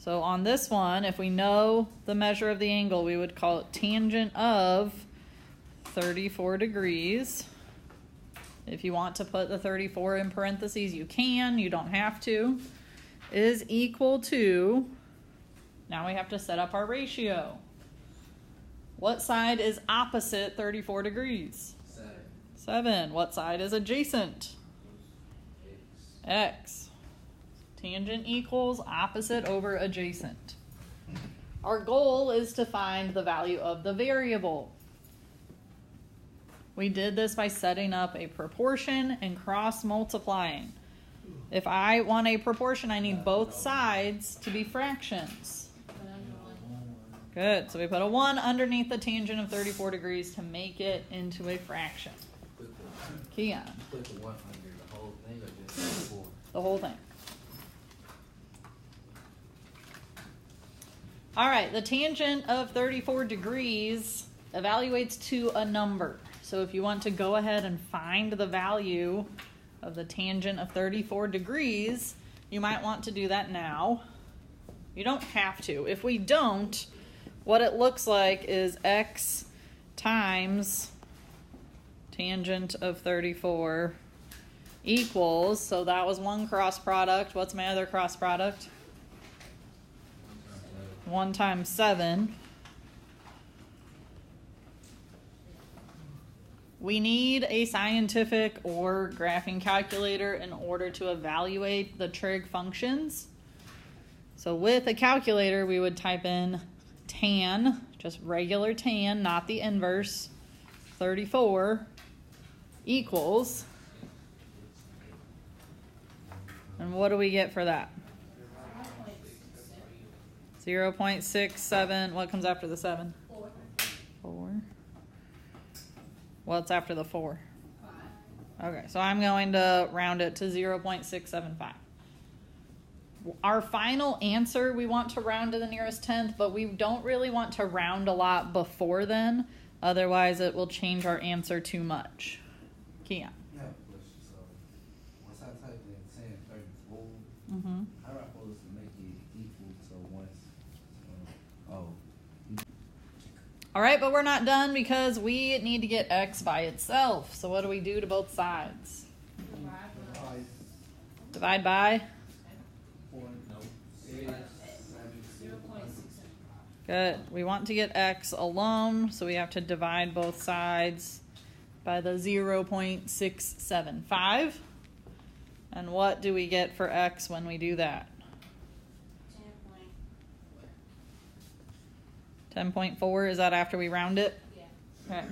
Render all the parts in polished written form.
So on this one, if we know the measure of the angle, we would call it tangent of 34 degrees. If you want to put the 34 in parentheses, you can. You don't have to. Is equal to, now we have to set up our ratio. What side is opposite 34 degrees? 7. What side is adjacent? X. Tangent equals opposite over adjacent. Our goal is to find the value of the variable. We did this by setting up a proportion and cross multiplying. If I want a proportion, I need both sides to be fractions. Good. So we put a 1 underneath the tangent of 34 degrees to make it into a fraction. Keon. Put the 1 under the whole thing or just 4? The whole thing. All right, the tangent of 34 degrees evaluates to a number. So if you want to go ahead and find the value of the tangent of 34 degrees, you might want to do that now. You don't have to. If we don't, what it looks like is x times tangent of 34 equals, so that was one cross product. What's my other cross product? 1 times 7. We need a scientific or graphing calculator in order to evaluate the trig functions. So with a calculator, we would type in tan, just regular tan, not the inverse, 34 equals, and what do we get for that? 0.67. What comes after the 7? 4. What's after the 4? 5. Okay, so I'm going to round it to 0.675. Our final answer, we want to round to the nearest tenth, but we don't really want to round a lot before then. Otherwise, it will change our answer too much. Keon. Yeah, so once I type in 1034, Mm-hmm. how am I supposed to make it equal to once? All right, but we're not done because we need to get x by itself. So what do we do to both sides? Divide by? Good. We want to get x alone, so we have to divide both sides by the 0.675. And what do we get for x when we do that? 10.4. Is that after we round it? Yeah. Okay.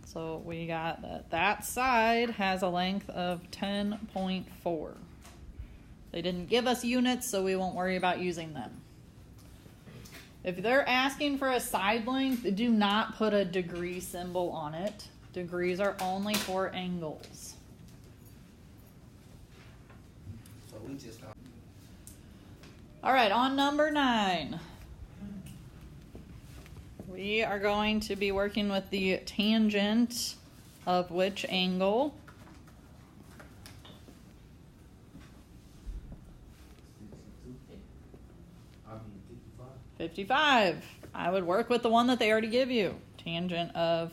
So we got that side has a length of 10.4. They didn't give us units, so we won't worry about using them. If they're asking for a side length, do not put a degree symbol on it. Degrees are only for angles. So we just All right, on number 9. We are going to be working with the tangent of which angle? 55. I would work with the one that they already give you. Tangent of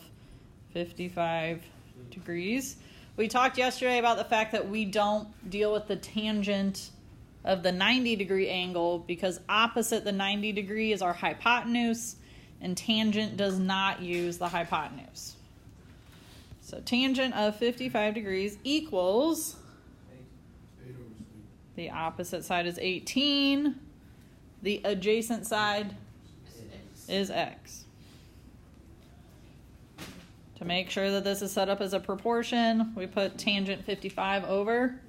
55 degrees. We talked yesterday about the fact that we don't deal with the tangent of the 90-degree angle because opposite the 90 degree is our hypotenuse, and tangent does not use the hypotenuse. So tangent of 55 degrees equals, the opposite side is 18. The adjacent side is x. To make sure that this is set up as a proportion, we put tangent 55 over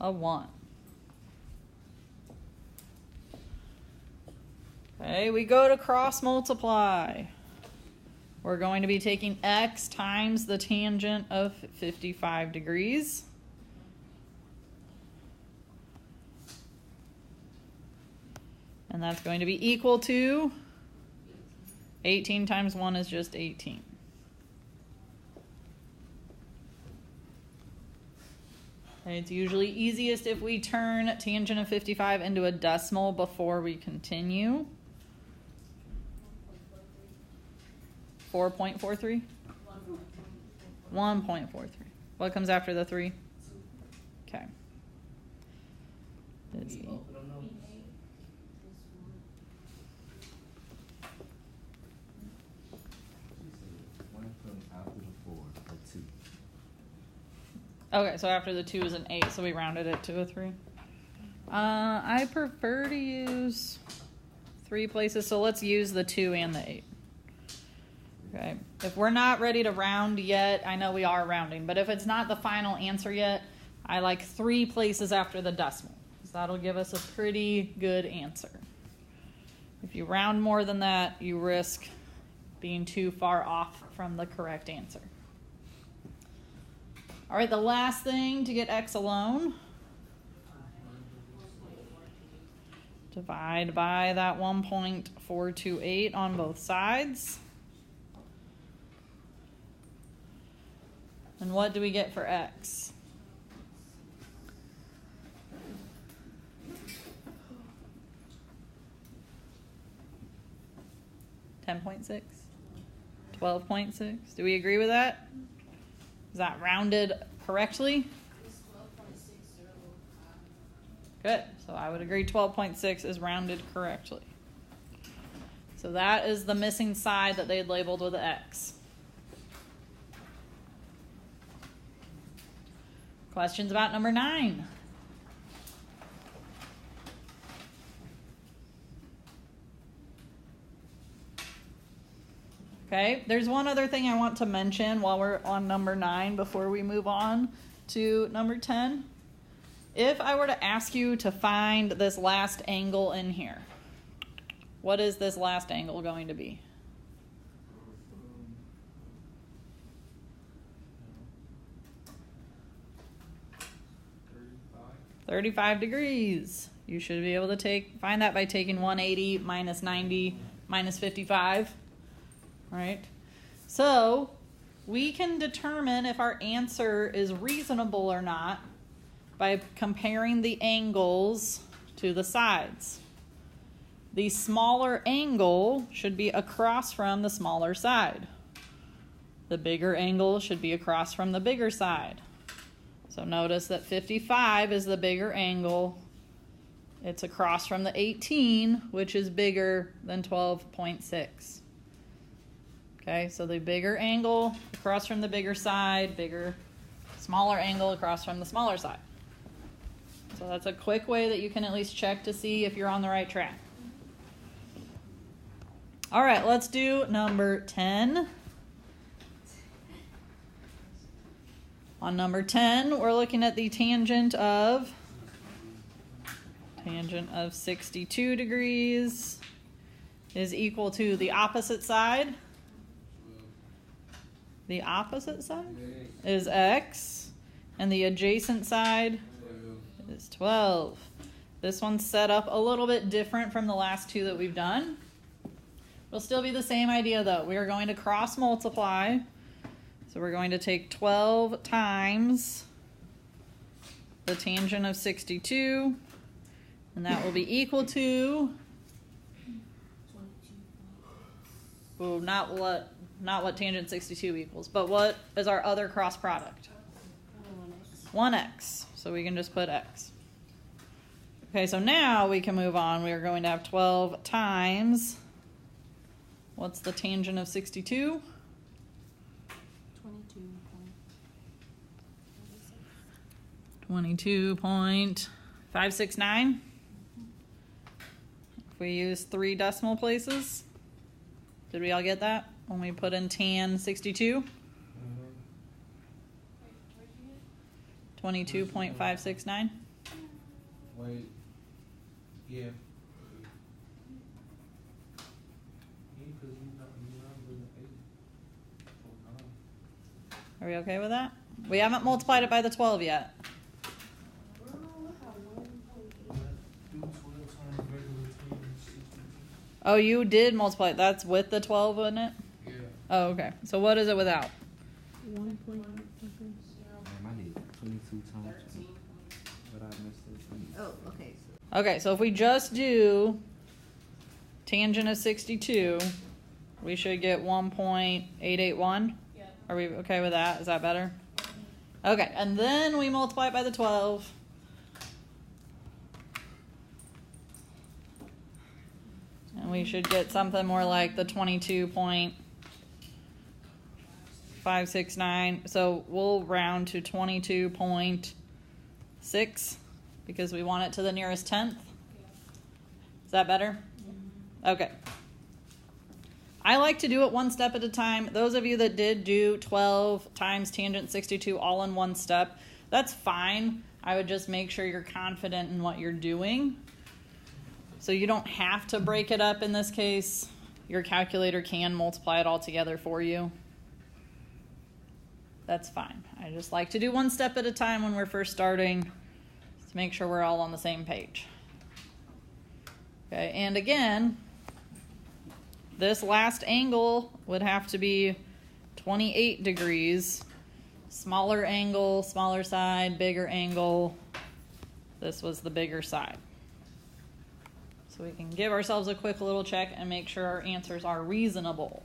a 1. Okay, we go to cross multiply. We're going to be taking x times the tangent of 55 degrees. And that's going to be equal to 18 times 1 is just 18. Okay, it's usually easiest if we turn tangent of 55 into a decimal before we continue. 4.43? 1.43. What comes after the 3? Okay. Is E. One comes after the 4 or 2. Okay, so after the 2 is an 8, so we rounded it to a 3. I prefer to use 3 places, so let's use the 2 and the 8. Okay, if we're not ready to round yet, I know we are rounding, but if it's not the final answer yet, I like 3 places after the decimal, because that'll give us a pretty good answer. If you round more than that, you risk being too far off from the correct answer. All right, the last thing to get x alone. Divide by that 1.428 on both sides. And what do we get for x? $10.6? $12.6? Do we agree with that? Is that rounded correctly? Good. So I would agree 12.6 is rounded correctly. So that is the missing side that they had labeled with X. Questions about number 9? Okay, there's one other thing I want to mention while we're on number 9 before we move on to number 10. If I were to ask you to find this last angle in here, what is this last angle going to be? 35 degrees. You should be able to find that by taking 180 minus 90 minus 55. All right. So we can determine if our answer is reasonable or not by comparing the angles to the sides. The smaller angle should be across from the smaller side. The bigger angle should be across from the bigger side. So notice that 55 is the bigger angle. It's across from the 18, which is bigger than 12.6. Okay, so the bigger angle across from the bigger side, smaller angle across from the smaller side. So that's a quick way that you can at least check to see if you're on the right track. All right, let's do number 10. On number 10, we're looking at the tangent of 62 degrees is equal to the opposite side. The opposite side is x, and the adjacent side is 12. This one's set up a little bit different from the last two that we've done. It'll still be the same idea though. We are going to cross multiply. So we're going to take 12 times the tangent of 62, and that will be equal to, ooh, not what tangent 62 equals, but what is our other cross product? 1x. So we can just put x. Okay, so now we can move on. We are going to have 12 times, what's the tangent of 62? 22.569. If we use 3 decimal places, did we all get that when we put in tan 62? 22.569. Wait. Yeah. Are we okay with that? We haven't multiplied it by the 12 yet. Oh, you did multiply it. That's with the 12 in it? Yeah. Oh, okay. So what is it without? 1 point. I need 22 times. Okay, so if we just do tangent of 62, we should get 1.881. Yep. Are we okay with that? Is that better? Okay, and then we multiply it by the 12. And we should get something more like the 22.569. So we'll round to 22.6 because we want it to the nearest tenth. Is that better? Okay. I like to do it one step at a time. Those of you that did do 12 times tangent 62 all in one step, that's fine. I would just make sure you're confident in what you're doing. So you don't have to break it up in this case. Your calculator can multiply it all together for you. That's fine. I just like to do one step at a time when we're first starting to make sure we're all on the same page. Okay, and again, this last angle would have to be 28 degrees. Smaller angle, smaller side, bigger angle. This was the bigger side. So we can give ourselves a quick little check and make sure our answers are reasonable.